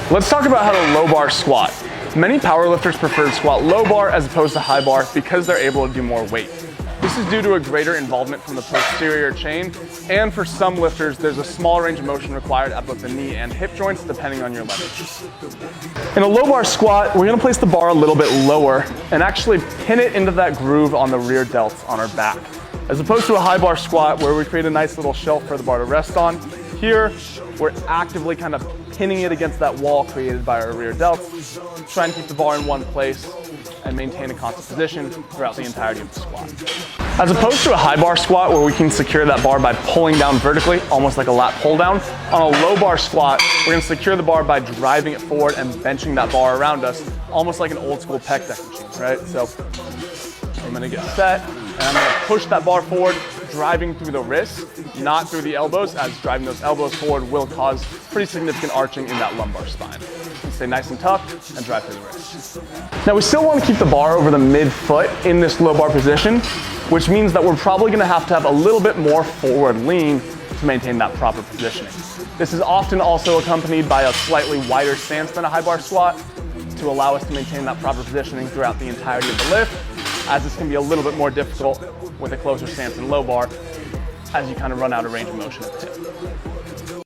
Let's talk about how to low bar squat. Many powerlifters prefer to squat low bar as opposed to high bar because they're able to do more weight. This is due to a greater involvement from the posterior chain, and for some lifters, there's a small range of motion required at both the knee and hip joints depending on your leverage. In a low bar squat, we're gonna place the bar a little bit lower and actually pin it into that groove on the rear delts on our back. As opposed to a high bar squat where we create a nice little shelf for the bar to rest on, here we're actively kind of pinning it against that wall created by our rear delts, try and keep the bar in one place and maintain a constant position throughout the entirety of the squat. As opposed to a high bar squat where we can secure that bar by pulling down vertically, almost like a lat pull down, on a low bar squat, we're gonna secure the bar by driving it forward and benching that bar around us, almost like an old school pec deck machine, right? So I'm gonna get set and I'm gonna push that bar forward, driving through the wrists, not through the elbows, as driving those elbows forward will cause pretty significant arching in that lumbar spine. Stay nice and tough and drive through the wrists. Now we still want to keep the bar over the mid-foot in this low bar position, which means that we're probably going to have a little bit more forward lean to maintain that proper positioning. This is often also accompanied by a slightly wider stance than a high bar squat to allow us to maintain that proper positioning throughout the entirety of the lift, as this can be a little bit more difficult with a closer stance in low bar as you kind of run out of range of motion at the hip.